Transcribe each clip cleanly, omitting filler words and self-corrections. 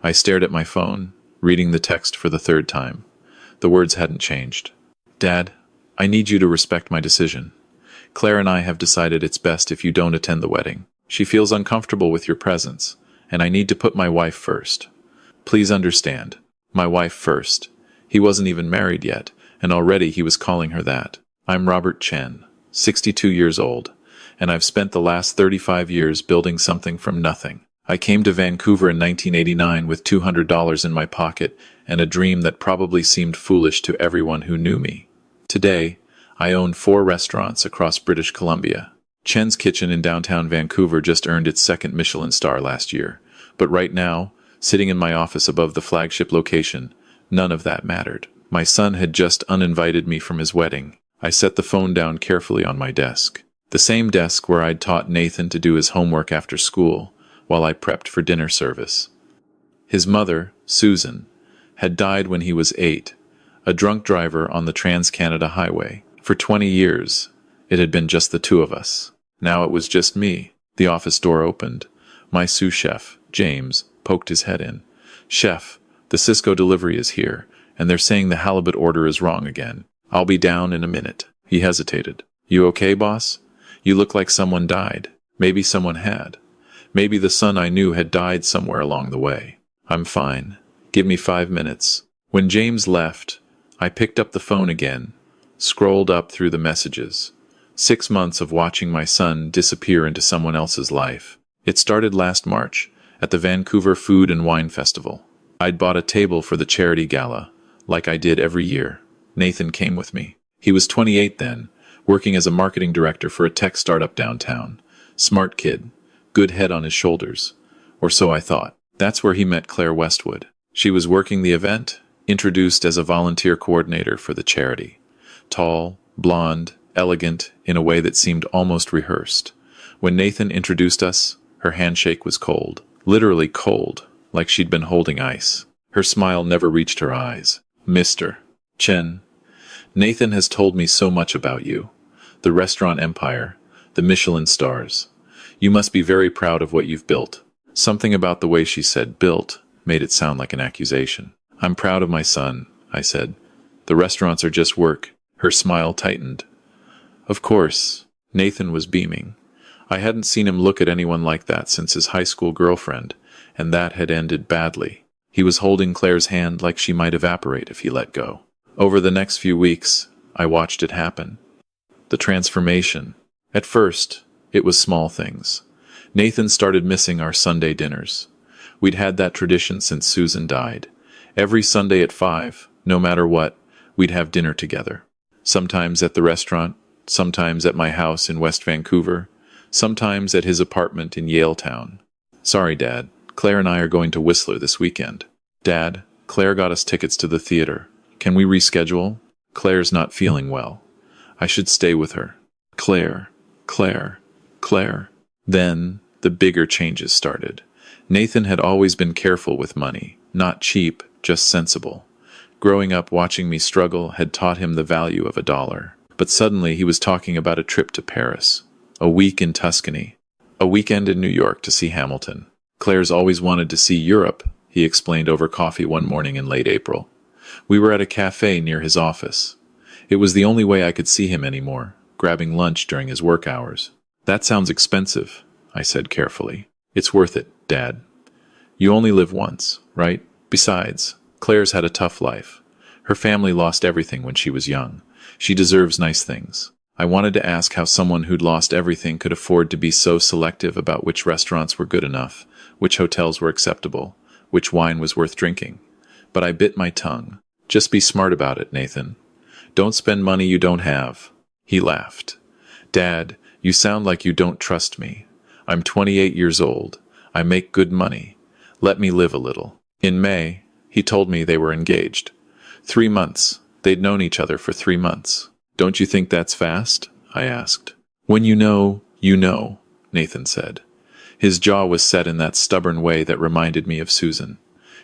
I stared at my phone, reading the text for the third time. The words hadn't changed. Dad, I need you to respect my decision. Claire and I have decided it's best if you don't attend the wedding. She feels uncomfortable with your presence, and I need to put my wife first. Please understand. My wife first. He wasn't even married yet, and already he was calling her that. I'm Robert Chen, 62 years old, and I've spent the last 35 years building something from nothing. I came to Vancouver in 1989 with $200 in my pocket and a dream that probably seemed foolish to everyone who knew me. Today, I own 4 restaurants across British Columbia. Chen's Kitchen in downtown Vancouver just earned its 2nd Michelin star last year, but right now, sitting in my office above the flagship location, none of that mattered. My son had just uninvited me from his wedding. I set the phone down carefully on my desk. The same desk where I'd taught Nathan to do his homework after school, while I prepped for dinner service. His mother, Susan, had died when he was 8, a drunk driver on the Trans-Canada Highway. For 20 years, it had been just the 2 of us. Now it was just me. The office door opened. My sous chef, James, poked his head in. Chef, the Cisco delivery is here, and they're saying the halibut order is wrong again. I'll be down in a minute. He hesitated. You okay, boss? You look like someone died. Maybe someone had. Maybe the son I knew had died somewhere along the way. I'm fine. Give me 5 minutes. When James left, I picked up the phone again, scrolled up through the messages. 6 months of watching my son disappear into someone else's life. It started last March, at the Vancouver Food and Wine Festival. I'd bought a table for the charity gala, like I did every year. Nathan came with me. He was 28 then, working as a marketing director for a tech startup downtown. Smart kid, good head on his shoulders. Or so I thought. That's where he met Claire Westwood. She was working the event, introduced as a volunteer coordinator for the charity. Tall, blonde, elegant, in a way that seemed almost rehearsed. When Nathan introduced us, her handshake was cold. Literally cold, like she'd been holding ice. Her smile never reached her eyes. Mr. Chen, Nathan has told me so much about you. The restaurant empire, the Michelin stars. You must be very proud of what you've built. Something about the way she said built made it sound like an accusation. I'm proud of my son, I said. The restaurants are just work. Her smile tightened. Of course. Nathan was beaming. I hadn't seen him look at anyone like that since his high school girlfriend, and that had ended badly. He was holding Claire's hand like she might evaporate if he let go. Over the next few weeks, I watched it happen. The transformation. At first, it was small things. Nathan started missing our Sunday dinners. We'd had that tradition since Susan died. Every Sunday at 5, no matter what, we'd have dinner together. Sometimes at the restaurant, sometimes at my house in West Vancouver, sometimes at his apartment in Yaletown. Sorry, Dad. Claire and I are going to Whistler this weekend. Dad, Claire got us tickets to the theater. Can we reschedule? Claire's not feeling well. I should stay with her. Claire. Then, the bigger changes started. Nathan had always been careful with money. Not cheap, just sensible. Growing up watching me struggle had taught him the value of $1. But suddenly he was talking about a trip to Paris. A week in Tuscany. A weekend in New York to see Hamilton. Claire's always wanted to see Europe, he explained over coffee one morning in late April. We were at a cafe near his office. It was the only way I could see him anymore, grabbing lunch during his work hours. That sounds expensive, I said carefully. It's worth it, Dad. You only live once, right? Besides, Claire's had a tough life. Her family lost everything when she was young. She deserves nice things. I wanted to ask how someone who'd lost everything could afford to be so selective about which restaurants were good enough, which hotels were acceptable, which wine was worth drinking. But I bit my tongue. Just be smart about it, Nathan. Don't spend money you don't have. He laughed. Dad, you sound like you don't trust me. I'm 28 years old. I make good money. Let me live a little. In May, he told me they were engaged. 3 months. They'd known each other for 3 months. Don't you think that's fast? I asked. When you know, Nathan said. His jaw was set in that stubborn way that reminded me of Susan.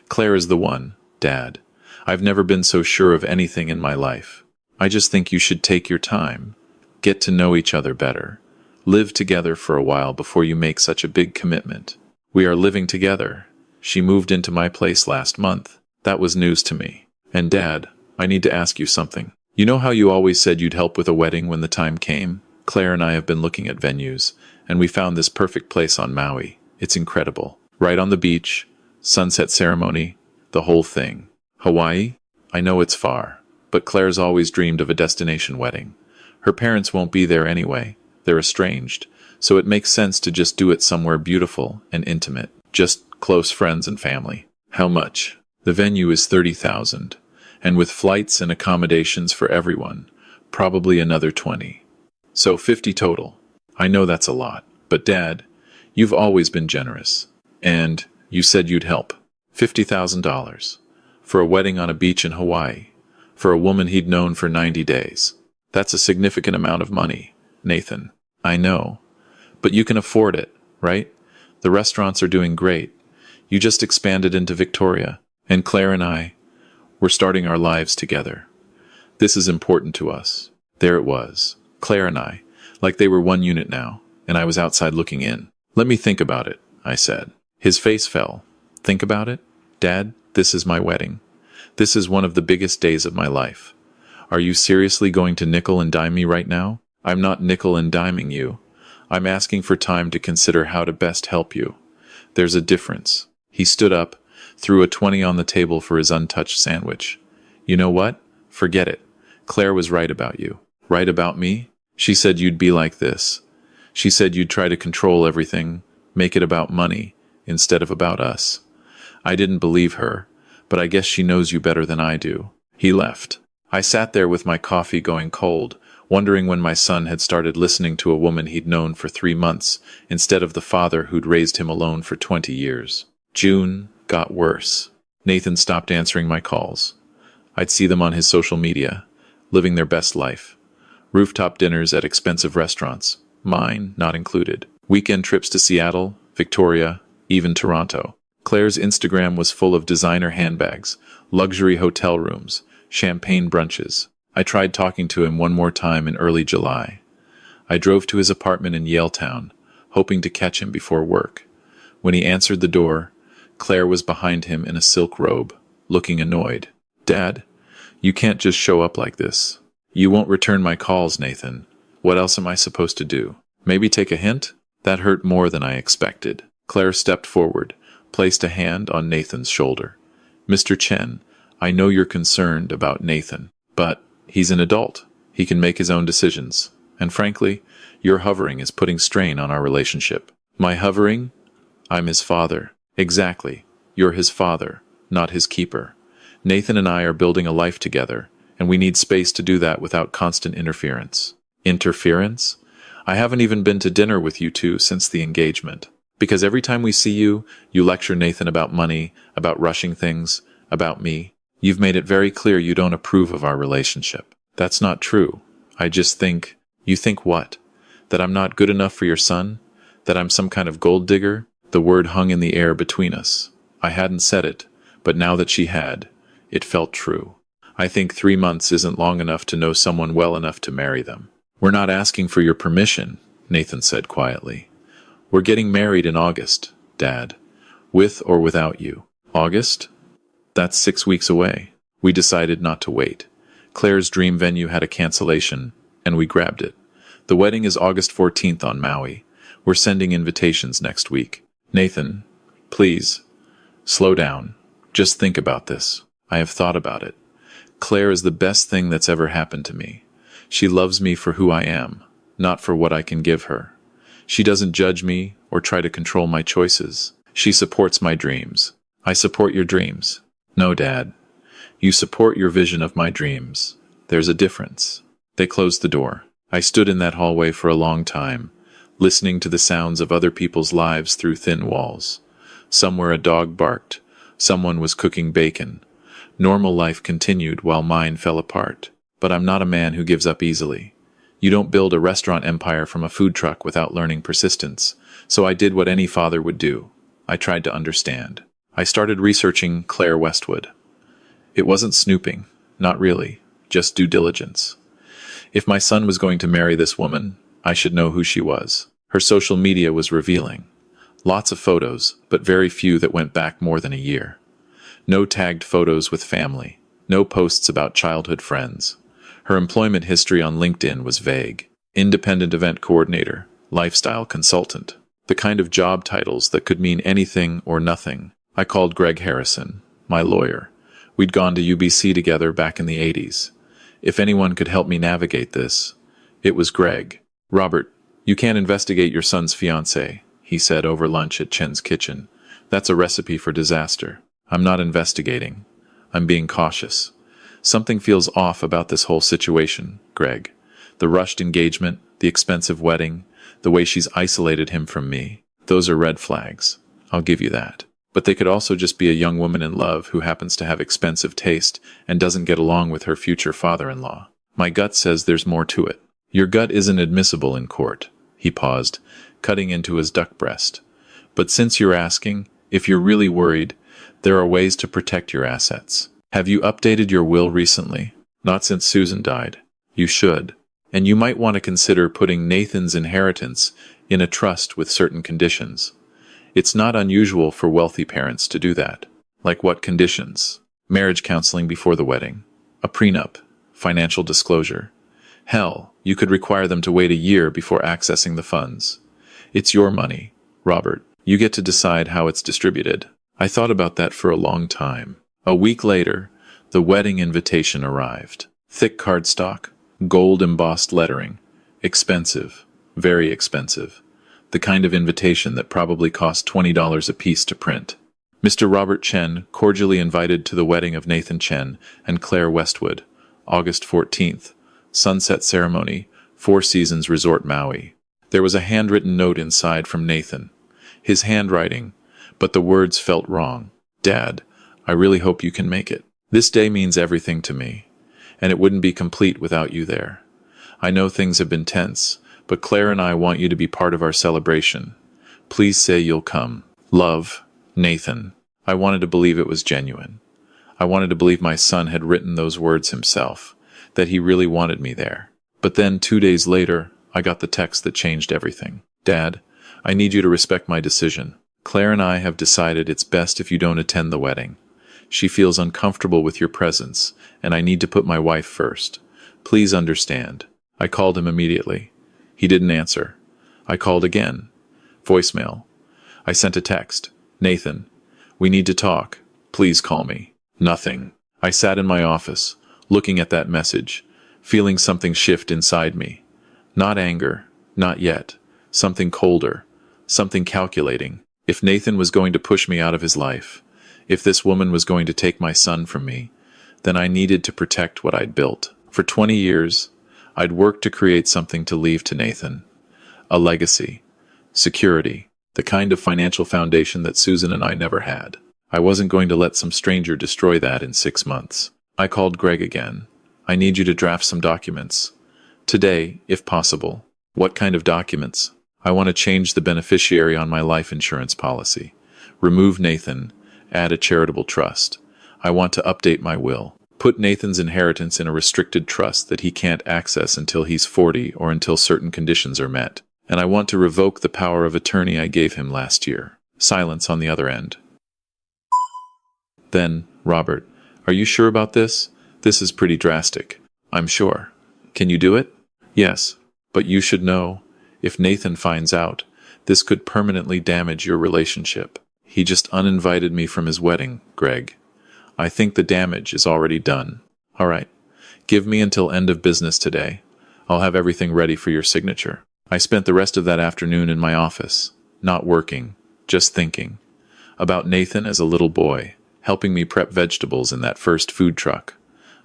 Claire is the one, Dad. I've never been so sure of anything in my life. I just think you should take your time. Get to know each other better. Live together for a while before you make such a big commitment. We are living together, She moved into my place last month. That was news to me. And Dad, I need to ask you something. You know how you always said you'd help with a wedding when the time came? Claire and I have been looking at venues, and we found this perfect place on Maui. It's incredible. Right on the beach, sunset ceremony, the whole thing. Hawaii? I know it's far, but Claire's always dreamed of a destination wedding. Her parents won't be there anyway. They're estranged, so it makes sense to just do it somewhere beautiful and intimate. Just close friends and family. How much? The venue is $30,000, and with flights and accommodations for everyone, probably another 20. So 50 total. I know that's a lot, but Dad, you've always been generous. And you said you'd help. $50,000. For a wedding on a beach in Hawaii. For a woman he'd known for 90 days. That's a significant amount of money, Nathan. I know. But you can afford it, right? The restaurants are doing great. You just expanded into Victoria. And Claire and I, we're starting our lives together. This is important to us. There it was. Claire and I, like they were one unit now, and I was outside looking in. Let me think about it, I said. His face fell. Think about it? Dad, this is my wedding. This is one of the biggest days of my life. Are you seriously going to nickel and dime me right now? I'm not nickel and diming you. I'm asking for time to consider how to best help you. There's a difference. He stood up, threw a 20 on the table for his untouched sandwich. You know what? Forget it. Claire was right about you. Right about me? She said you'd be like this. She said you'd try to control everything, make it about money, instead of about us. I didn't believe her, but I guess she knows you better than I do. He left. I sat there with my coffee going cold, wondering when my son had started listening to a woman he'd known for 3 months, instead of the father who'd raised him alone for 20 years. June got worse. Nathan stopped answering my calls. I'd see them on his social media, living their best life. Rooftop dinners at expensive restaurants, mine not included. Weekend trips to Seattle, Victoria, even Toronto. Claire's Instagram was full of designer handbags, luxury hotel rooms, champagne brunches. I tried talking to him one more time in early July. I drove to his apartment in Yaletown, hoping to catch him before work. When he answered the door, Claire was behind him in a silk robe, looking annoyed. Dad, you can't just show up like this. You won't return my calls, Nathan. What else am I supposed to do? Maybe take a hint? That hurt more than I expected. Claire stepped forward, placed a hand on Nathan's shoulder. Mr. Chen, I know you're concerned about Nathan, but he's an adult. He can make his own decisions. And frankly, your hovering is putting strain on our relationship. My hovering? I'm his father. Exactly. You're his father, not his keeper. Nathan and I are building a life together, and we need space to do that without constant interference. Interference? I haven't even been to dinner with you two since the engagement. Because every time we see you, you lecture Nathan about money, about rushing things, about me. You've made it very clear you don't approve of our relationship. That's not true. I just think... You think what? That I'm not good enough for your son? That I'm some kind of gold digger? The word hung in the air between us. I hadn't said it, but now that she had, it felt true. I think 3 months isn't long enough to know someone well enough to marry them. We're not asking for your permission, Nathan said quietly. We're getting married in August, Dad. With or without you. August? That's 6 weeks away. We decided not to wait. Claire's dream venue had a cancellation, and we grabbed it. The wedding is August 14th on Maui. We're sending invitations next week. Nathan, please, slow down. Just think about this. I have thought about it. Claire is the best thing that's ever happened to me. She loves me for who I am, not for what I can give her. She doesn't judge me or try to control my choices. She supports my dreams. I support your dreams. No, Dad. You support your vision of my dreams. There's a difference. They closed the door. I stood in that hallway for a long time, listening to the sounds of other people's lives through thin walls. Somewhere a dog barked. Someone was cooking bacon. Normal life continued while mine fell apart. But I'm not a man who gives up easily. You don't build a restaurant empire from a food truck without learning persistence. So I did what any father would do. I tried to understand. I started researching Claire Westwood. It wasn't snooping. Not really. Just due diligence. If my son was going to marry this woman, I should know who she was. Her social media was revealing. Lots of photos, but very few that went back more than a year. No tagged photos with family. No posts about childhood friends. Her employment history on LinkedIn was vague. Independent event coordinator, lifestyle consultant. The kind of job titles that could mean anything or nothing. I called Greg Harrison, my lawyer. We'd gone to UBC together back in the 80s. If anyone could help me navigate this, it was Greg. Robert, you can't investigate your son's fiancée, he said over lunch at Chen's kitchen. That's a recipe for disaster. I'm not investigating. I'm being cautious. Something feels off about this whole situation, Greg. The rushed engagement, the expensive wedding, the way she's isolated him from me. Those are red flags. I'll give you that. But they could also just be a young woman in love who happens to have expensive taste and doesn't get along with her future father-in-law. My gut says there's more to it. Your gut isn't admissible in court. He paused, cutting into his duck breast. But since you're asking, if you're really worried, there are ways to protect your assets. Have you updated your will recently? Not since Susan died. You should. And you might want to consider putting Nathan's inheritance in a trust with certain conditions. It's not unusual for wealthy parents to do that. Like what conditions? Marriage counseling before the wedding. A prenup. Financial disclosure. Hell, you could require them to wait a year before accessing the funds. It's your money, Robert. You get to decide how it's distributed. I thought about that for a long time. A week later, the wedding invitation arrived. Thick cardstock, gold-embossed lettering. Expensive. Very expensive. The kind of invitation that probably cost $20 a piece to print. Mr. Robert Chen cordially invited to the wedding of Nathan Chen and Claire Westwood, August 14th, sunset ceremony, Four Seasons Resort Maui. There was a handwritten note inside from Nathan. His handwriting, but the words felt wrong. Dad, I really hope you can make it. This day means everything to me, and it wouldn't be complete without you there. I know things have been tense, but Claire and I want you to be part of our celebration. Please say you'll come. Love, Nathan. I wanted to believe it was genuine. I wanted to believe my son had written those words himself, that he really wanted me there. But then 2 days later, I got the text that changed everything. Dad, I need you to respect my decision. Claire and I have decided it's best if you don't attend the wedding. She feels uncomfortable with your presence, and I need to put my wife first. Please understand. I called him immediately. He didn't answer. I called again. Voicemail. I sent a text. Nathan, we need to talk. Please call me. Nothing. I sat in my office, looking at that message, feeling something shift inside me. Not anger. Not yet. Something colder. Something calculating. If Nathan was going to push me out of his life, if this woman was going to take my son from me, then I needed to protect what I'd built. For 20 years, I'd worked to create something to leave to Nathan. A legacy. Security. The kind of financial foundation that Susan and I never had. I wasn't going to let some stranger destroy that in 6 months. I called Greg again. I need you to draft some documents. Today, if possible. What kind of documents? I want to change the beneficiary on my life insurance policy. Remove Nathan. Add a charitable trust. I want to update my will. Put Nathan's inheritance in a restricted trust that he can't access until he's 40 or until certain conditions are met. And I want to revoke the power of attorney I gave him last year. Silence on the other end. Then, Robert, are you sure about this? This is pretty drastic. I'm sure. Can you do it? Yes, but you should know, if Nathan finds out, this could permanently damage your relationship. He just uninvited me from his wedding, Greg. I think the damage is already done. All right, give me until end of business today. I'll have everything ready for your signature. I spent the rest of that afternoon in my office, not working, just thinking. About Nathan as a little boy, helping me prep vegetables in that first food truck.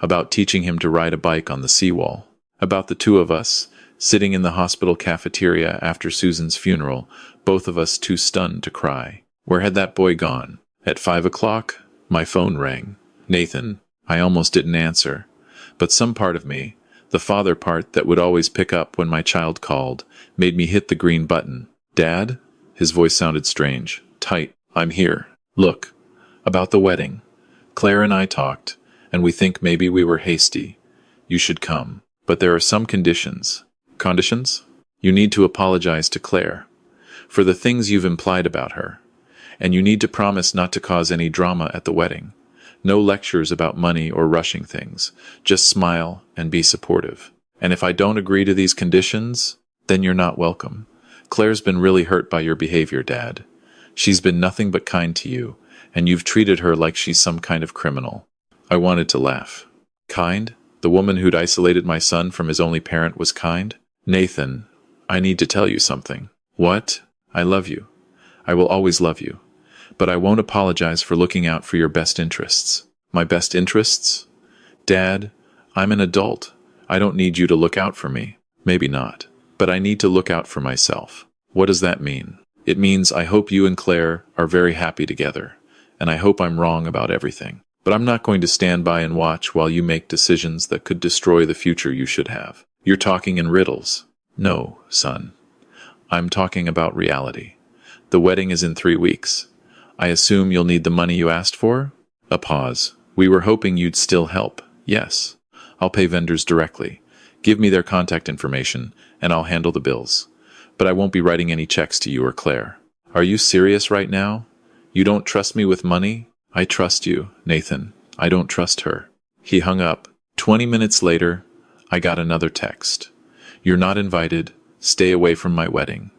About teaching him to ride a bike on the seawall. About the two of us, sitting in the hospital cafeteria after Susan's funeral, both of us too stunned to cry. Where had that boy gone? At 5 o'clock, my phone rang. Nathan. I almost didn't answer. But some part of me, the father part that would always pick up when my child called, made me hit the green button. Dad? His voice sounded strange. Tight. I'm here. Look. About the wedding. Claire and I talked, and we think maybe we were hasty. You should come. But there are some conditions. Conditions? You need to apologize to Claire. for the things you've implied about her. And you need to promise not to cause any drama at the wedding. No lectures about money or rushing things. Just smile and be supportive. And if I don't agree to these conditions, then you're not welcome. Claire's been really hurt by your behavior, Dad. She's been nothing but kind to you, and you've treated her like she's some kind of criminal. I wanted to laugh. Kind? The woman who'd isolated my son from his only parent was kind? Nathan, I need to tell you something. What? I love you. I will always love you. But I won't apologize for looking out for your best interests. My best interests? Dad, I'm an adult. I don't need you to look out for me. Maybe not. But I need to look out for myself. What does that mean? It means I hope you and Claire are very happy together. And I hope I'm wrong about everything. But I'm not going to stand by and watch while you make decisions that could destroy the future you should have. You're talking in riddles. No, son. I'm talking about reality. The wedding is in 3 weeks. I assume you'll need the money you asked for? A pause. We were hoping you'd still help. Yes. I'll pay vendors directly. Give me their contact information, and I'll handle the bills. But I won't be writing any checks to you or Claire. Are you serious right now? You don't trust me with money? I trust you, Nathan. I don't trust her. He hung up. 20 minutes later, I got another text. You're not invited. Stay away from my wedding.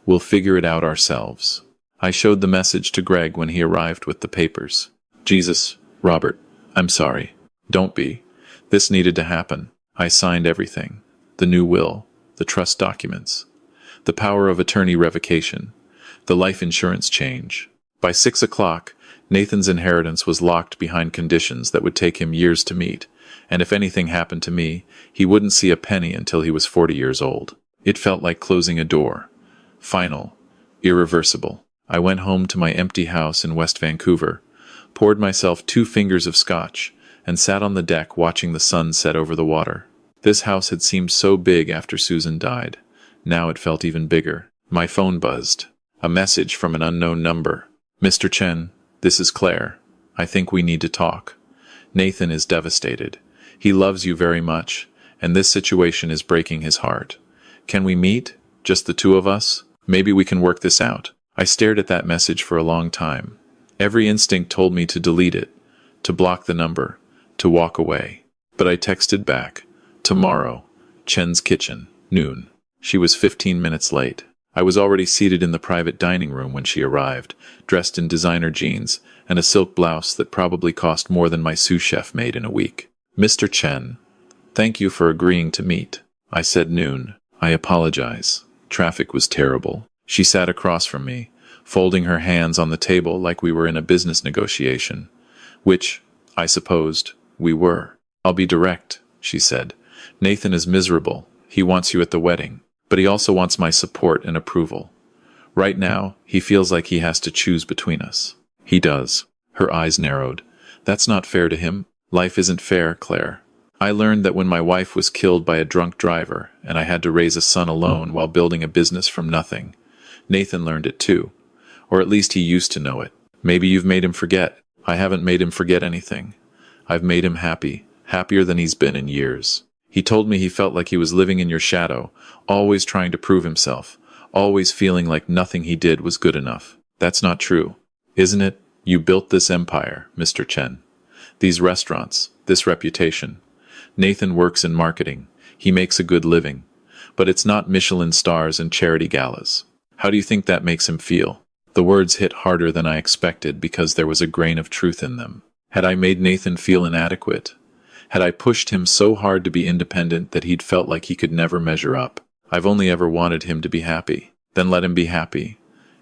We'll figure it out ourselves. I showed the message to Greg when he arrived with the papers. Jesus, Robert, I'm sorry. Don't be. This needed to happen. I signed everything. The new will, the trust documents, the power of attorney revocation, the life insurance change. By 6 o'clock, Nathan's inheritance was locked behind conditions that would take him years to meet, and if anything happened to me, he wouldn't see a penny until he was 40 years old. It felt like closing a door. Final. Irreversible. I went home to my empty house in West Vancouver, poured myself 2 fingers of scotch, and sat on the deck watching the sun set over the water. This house had seemed so big after Susan died. Now it felt even bigger. My phone buzzed. A message from an unknown number. Mr. Chen, this is Claire. I think we need to talk. Nathan is devastated. He loves you very much, and this situation is breaking his heart. Can we meet? Just the 2 of us? Maybe we can work this out. I stared at that message for a long time. Every instinct told me to delete it, to block the number, to walk away. But I texted back. Tomorrow. Chen's kitchen. Noon. She was 15 minutes late. I was already seated in the private dining room when she arrived, dressed in designer jeans and a silk blouse that probably cost more than my sous chef made in a week. Mr. Chen, thank you for agreeing to meet. I said noon. I apologize. Traffic was terrible. She sat across from me, folding her hands on the table like we were in a business negotiation, which, I supposed, we were. I'll be direct, she said. Nathan is miserable. He wants you at the wedding, but he also wants my support and approval. Right now, he feels like he has to choose between us. He does. Her eyes narrowed. That's not fair to him. Life isn't fair, Claire. I learned that when my wife was killed by a drunk driver and I had to raise a son alone while building a business from nothing. Nathan learned it too. Or at least he used to know it. Maybe you've made him forget. I haven't made him forget anything. I've made him happy, happier than he's been in years. He told me he felt like he was living in your shadow, always trying to prove himself, always feeling like nothing he did was good enough. That's not true. Isn't it? You built this empire, Mr. Chen. These restaurants, this reputation. Nathan works in marketing. He makes a good living. But it's not Michelin stars and charity galas. How do you think that makes him feel? The words hit harder than I expected because there was a grain of truth in them. Had I made Nathan feel inadequate? Had I pushed him so hard to be independent that he'd felt like he could never measure up? I've only ever wanted him to be happy. Then let him be happy.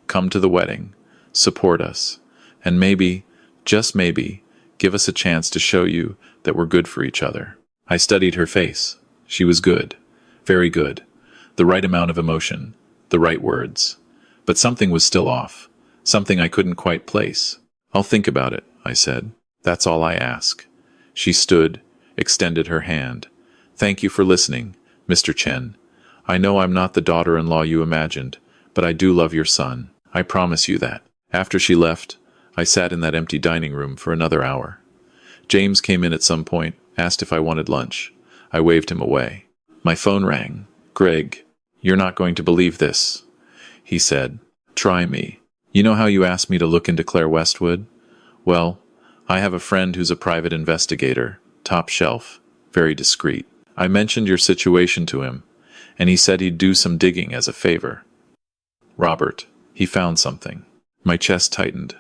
Come to the wedding. Support us. And maybe, just maybe, give us a chance to show you that we're good for each other. I studied her face. She was good. Very good. The right amount of emotion. The right words. But something was still off. Something I couldn't quite place. I'll think about it, I said. That's all I ask. She stood, extended her hand. Thank you for listening, Mr. Chen. I know I'm not the daughter-in-law you imagined, but I do love your son. I promise you that. After she left, I sat in that empty dining room for another hour. James came in at some point, asked if I wanted lunch. I waved him away. My phone rang. Greg, you're not going to believe this, he said. Try me. You know how you asked me to look into Claire Westwood? Well, I have a friend who's a private investigator, top shelf, very discreet. I mentioned your situation to him, and he said he'd do some digging as a favor. Robert, he found something. My chest tightened.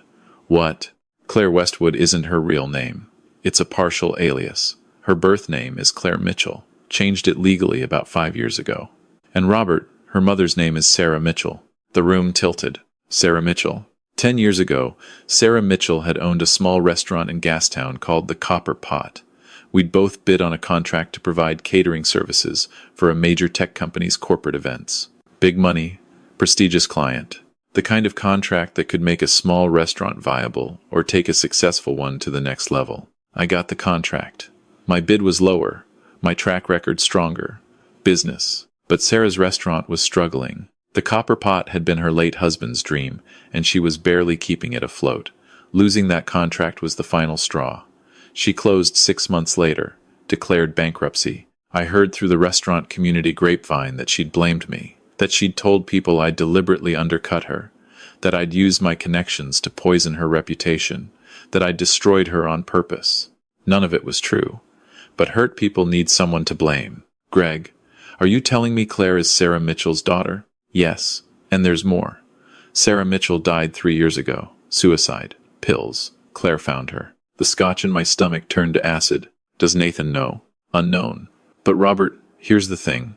What? Claire Westwood isn't her real name. It's a partial alias. Her birth name is Claire Mitchell. Changed it legally about 5 years ago. And Robert, her mother's name is Sarah Mitchell. The room tilted. Sarah Mitchell. 10 years ago, Sarah Mitchell had owned a small restaurant in Gastown called the Copper Pot. We'd both bid on a contract to provide catering services for a major tech company's corporate events. Big money, prestigious client. The kind of contract that could make a small restaurant viable or take a successful one to the next level. I got the contract. My bid was lower, my track record stronger. Business. But Sarah's restaurant was struggling. The Copper Pot had been her late husband's dream, and she was barely keeping it afloat. Losing that contract was the final straw. She closed 6 months later, declared bankruptcy. I heard through the restaurant community grapevine that she'd blamed me, that she'd told people I'd deliberately undercut her, that I'd used my connections to poison her reputation, that I'd destroyed her on purpose. None of it was true. But hurt people need someone to blame. Greg, are you telling me Claire is Sarah Mitchell's daughter? Yes, and there's more. Sarah Mitchell died 3 years ago. Suicide. Pills. Claire found her. The scotch in my stomach turned to acid. Does Nathan know? Unknown. But Robert, here's the thing.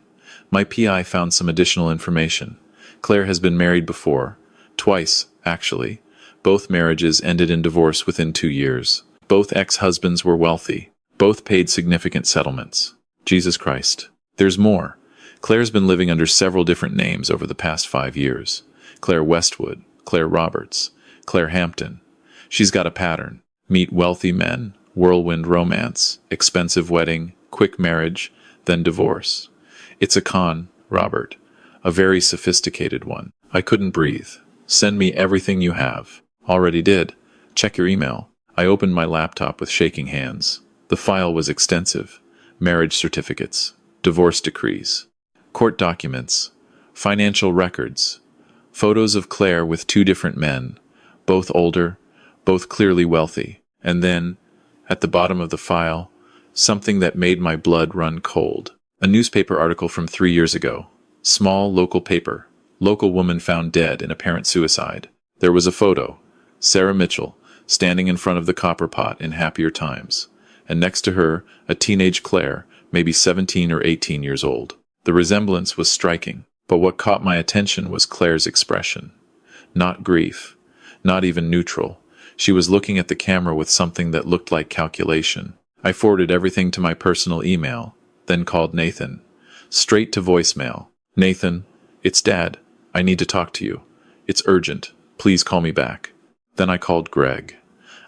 My PI found some additional information. Claire has been married before. Twice, actually. Both marriages ended in divorce within 2 years. Both ex-husbands were wealthy. Both paid significant settlements. Jesus Christ. There's more. Claire's been living under several different names over the past 5 years. Claire Westwood, Claire Roberts, Claire Hampton. She's got a pattern. Meet wealthy men, whirlwind romance, expensive wedding, quick marriage, then divorce. It's a con, Robert. A very sophisticated one. I couldn't breathe. Send me everything you have. Already did. Check your email. I opened my laptop with shaking hands. The file was extensive. Marriage certificates, divorce decrees, court documents, financial records, photos of Claire with 2 different men, both older, both clearly wealthy, and then, at the bottom of the file, something that made my blood run cold. A newspaper article from 3 years ago. Small local paper. Local woman found dead in apparent suicide. There was a photo. Sarah Mitchell, standing in front of the Copper Pot in happier times. And next to her, a teenage Claire, maybe 17 or 18 years old. The resemblance was striking, but what caught my attention was Claire's expression. Not grief, not even neutral. She was looking at the camera with something that looked like calculation. I forwarded everything to my personal email, then called Nathan. Straight to voicemail. Nathan, it's Dad. I need to talk to you. It's urgent. Please call me back. Then I called Greg.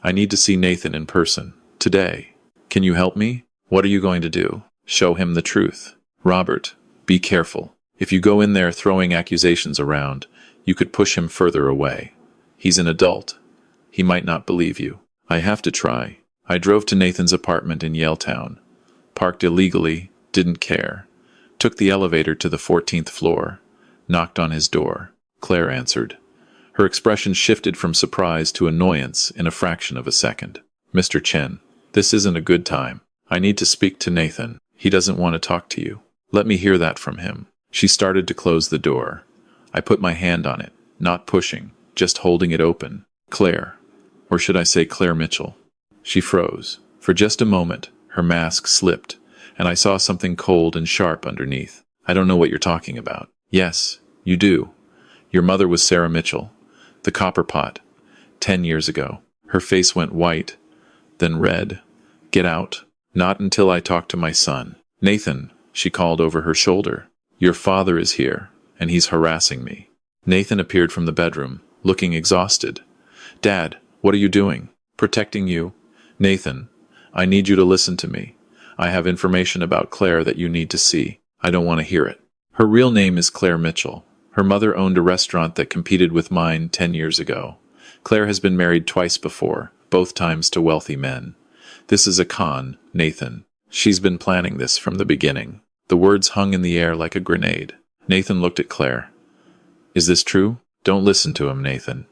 I need to see Nathan in person. Today. Can you help me? What are you going to do? Show him the truth. Robert, be careful. If you go in there throwing accusations around, you could push him further away. He's an adult. He might not believe you. I have to try. I drove to Nathan's apartment in Yaletown. Parked illegally, didn't care. Took the elevator to the 14th floor. Knocked on his door. Claire answered. Her expression shifted from surprise to annoyance in a fraction of a second. Mr. Chen, this isn't a good time. I need to speak to Nathan. He doesn't want to talk to you. Let me hear that from him. She started to close the door. I put my hand on it, not pushing, just holding it open. Claire, or should I say Claire Mitchell? She froze. For just a moment, her mask slipped, and I saw something cold and sharp underneath. I don't know what you're talking about. Yes, you do. Your mother was Sarah Mitchell. The Copper Pot. 10 years ago. Her face went white, then red. Get out. Not until I talk to my son. Nathan, she called over her shoulder. Your father is here, and he's harassing me. Nathan appeared from the bedroom, looking exhausted. Dad, what are you doing? Protecting you. Nathan, I need you to listen to me. I have information about Claire that you need to see. I don't want to hear it. Her real name is Claire Mitchell. Her mother owned a restaurant that competed with mine 10 years ago. Claire has been married twice before, both times to wealthy men. This is a con, Nathan. She's been planning this from the beginning. The words hung in the air like a grenade. Nathan looked at Claire. Is this true? Don't listen to him, Nathan.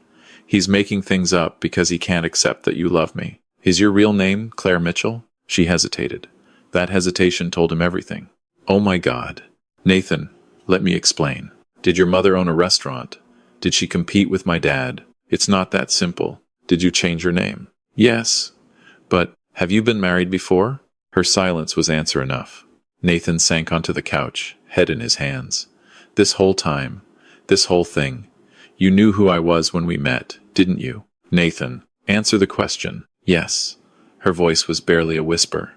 He's making things up because he can't accept that you love me. Is your real name Claire Mitchell? She hesitated. That hesitation told him everything. Oh my God. Nathan, let me explain. Did your mother own a restaurant? Did she compete with my dad? It's not that simple. Did you change your name? Yes. But, have you been married before? Her silence was answer enough. Nathan sank onto the couch, head in his hands. This whole time, this whole thing, you knew who I was when we met, didn't you? Nathan, answer the question. Yes. Her voice was barely a whisper.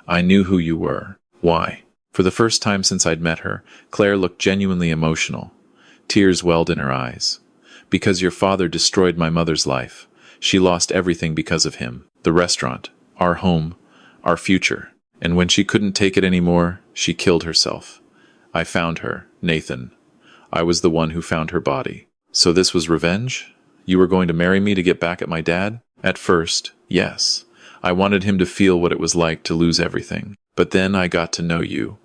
I knew who you were. Why? For the first time since I'd met her, Claire looked genuinely emotional. Tears welled in her eyes. Because your father destroyed my mother's life. She lost everything because of him. The restaurant, our home, our future. And when she couldn't take it anymore, she killed herself. I found her, Nathan. I was the one who found her body. So this was revenge? You were going to marry me to get back at my dad? At first, yes. I wanted him to feel what it was like to lose everything. But then I got to know you,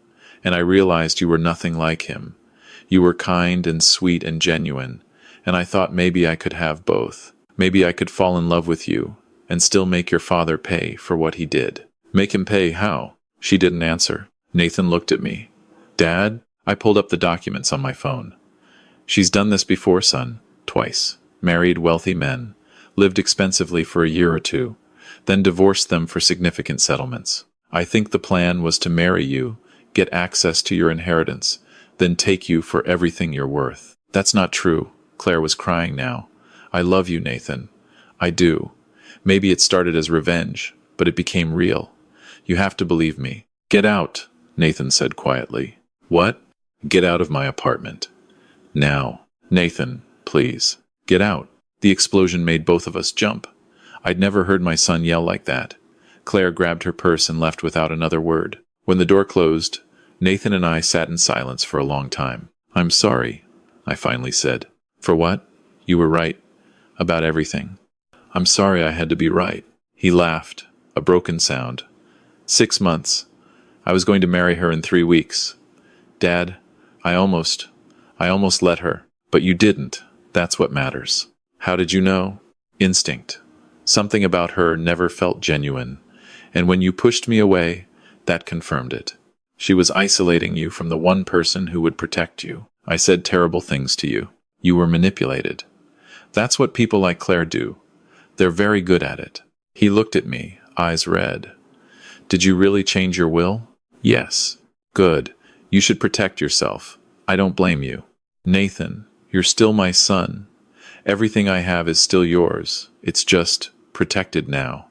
and I realized you were nothing like him. You were kind and sweet and genuine, and I thought maybe I could have both. Maybe I could fall in love with you, and still make your father pay for what he did. Make him pay how? She didn't answer. Nathan looked at me. Dad? I pulled up the documents on my phone. She's done this before, son. Twice. Married wealthy men. Lived expensively for a year or two. Then divorced them for significant settlements. I think the plan was to marry you, get access to your inheritance, then take you for everything you're worth. That's not true. Claire was crying now. I love you, Nathan. I do. Maybe it started as revenge, but it became real. You have to believe me. Get out, Nathan said quietly. What? Get out of my apartment. Now. Nathan, please. Get out. The explosion made both of us jump. I'd never heard my son yell like that. Claire grabbed her purse and left without another word. When the door closed, Nathan and I sat in silence for a long time. I'm sorry, I finally said. For what? You were right. About everything. I'm sorry I had to be right. He laughed, a broken sound. 6 months. I was going to marry her in 3 weeks. Dad, I almost let her. But you didn't. That's what matters. How did you know? Instinct. Something about her never felt genuine. And when you pushed me away, that confirmed it. She was isolating you from the one person who would protect you. I said terrible things to you. You were manipulated. That's what people like Claire do. They're very good at it. He looked at me, eyes red. Did you really change your will? Yes. Good. You should protect yourself. I don't blame you. Nathan, you're still my son. Everything I have is still yours. It's just protected now.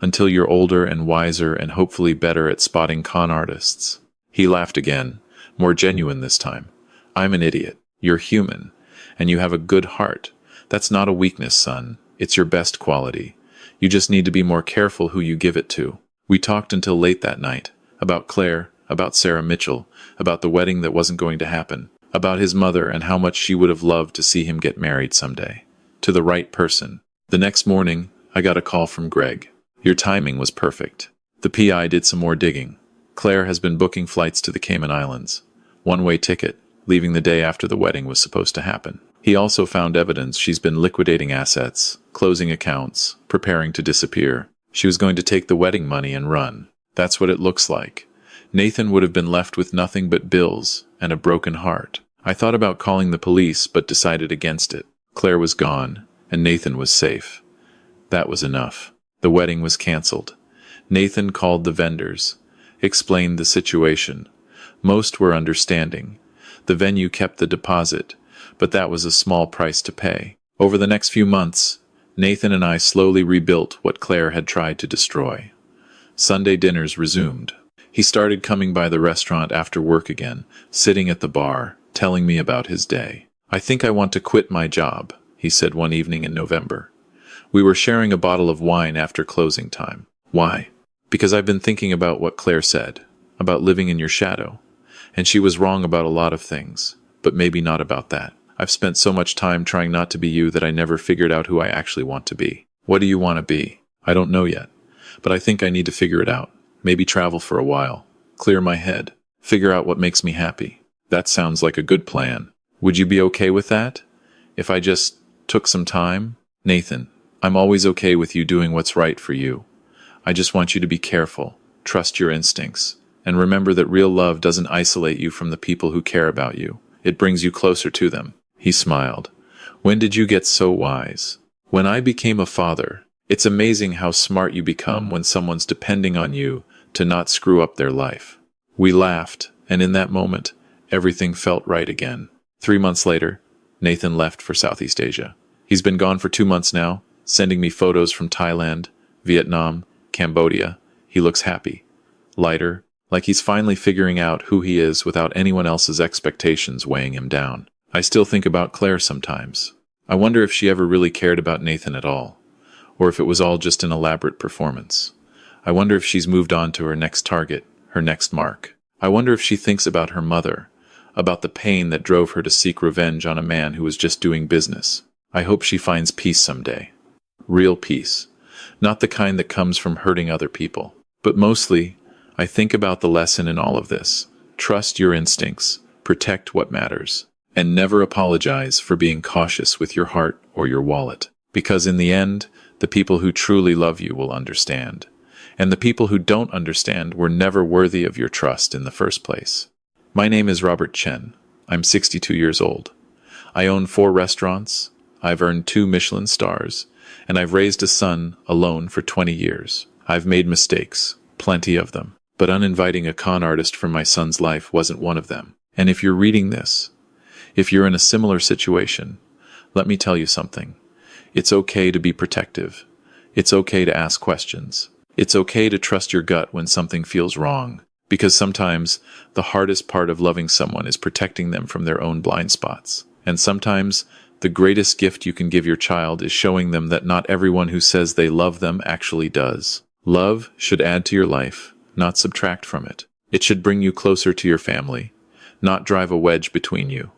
Until you're older and wiser and hopefully better at spotting con artists. He laughed again, more genuine this time. I'm an idiot. You're human. And you have a good heart. That's not a weakness, son. It's your best quality. You just need to be more careful who you give it to. We talked until late that night. About Claire, about Sarah Mitchell, about the wedding that wasn't going to happen, about his mother and how much she would have loved to see him get married someday. To the right person. The next morning, I got a call from Greg. Your timing was perfect. The PI did some more digging. Claire has been booking flights to the Cayman Islands. One-way ticket, leaving the day after the wedding was supposed to happen. He also found evidence she's been liquidating assets, closing accounts, preparing to disappear. She was going to take the wedding money and run. That's what it looks like. Nathan would have been left with nothing but bills and a broken heart. I thought about calling the police, but decided against it. Claire was gone, and Nathan was safe. That was enough. The wedding was canceled. Nathan called the vendors, explained the situation. Most were understanding. The venue kept the deposit, but that was a small price to pay. Over the next few months, Nathan and I slowly rebuilt what Claire had tried to destroy. Sunday dinners resumed. He started coming by the restaurant after work again, sitting at the bar, telling me about his day. I think I want to quit my job, he said one evening in November. We were sharing a bottle of wine after closing time. Why? Because I've been thinking about what Claire said, about living in your shadow. And she was wrong about a lot of things, but maybe not about that. I've spent so much time trying not to be you that I never figured out who I actually want to be. What do you want to be? I don't know yet, but I think I need to figure it out. Maybe travel for a while, clear my head, figure out what makes me happy. That sounds like a good plan. Would you be okay with that? If I just took some time? Nathan, I'm always okay with you doing what's right for you. I just want you to be careful, trust your instincts, and remember that real love doesn't isolate you from the people who care about you. It brings you closer to them. He smiled. When did you get so wise? When I became a father. It's amazing how smart you become when someone's depending on you to not screw up their life. We laughed, and in that moment, everything felt right again. 3 months later, Nathan left for Southeast Asia. He's been gone for 2 months now, sending me photos from Thailand, Vietnam, Cambodia. He looks happy, lighter, like he's finally figuring out who he is without anyone else's expectations weighing him down. I still think about Claire sometimes. I wonder if she ever really cared about Nathan at all, or if it was all just an elaborate performance. I wonder if she's moved on to her next target, her next mark. I wonder if she thinks about her mother, about the pain that drove her to seek revenge on a man who was just doing business. I hope she finds peace someday. Real peace. Not the kind that comes from hurting other people. But mostly, I think about the lesson in all of this. Trust your instincts, protect what matters, and never apologize for being cautious with your heart or your wallet. Because in the end, the people who truly love you will understand. And the people who don't understand were never worthy of your trust in the first place. My name is Robert Chen. I'm 62 years old. I own 4 restaurants, I've earned 2 Michelin stars, and I've raised a son alone for 20 years. I've made mistakes, plenty of them, but uninviting a con artist from my son's life wasn't one of them. And if you're reading this, if you're in a similar situation, let me tell you something. It's okay to be protective. It's okay to ask questions. It's okay to trust your gut when something feels wrong, because sometimes the hardest part of loving someone is protecting them from their own blind spots. And sometimes the greatest gift you can give your child is showing them that not everyone who says they love them actually does. Love should add to your life, not subtract from it. It should bring you closer to your family, not drive a wedge between you.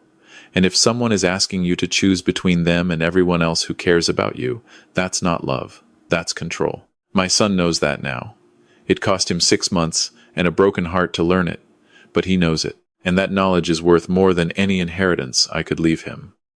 And if someone is asking you to choose between them and everyone else who cares about you, that's not love, that's control. My son knows that now. It cost him 6 months and a broken heart to learn it, but he knows it, and that knowledge is worth more than any inheritance I could leave him.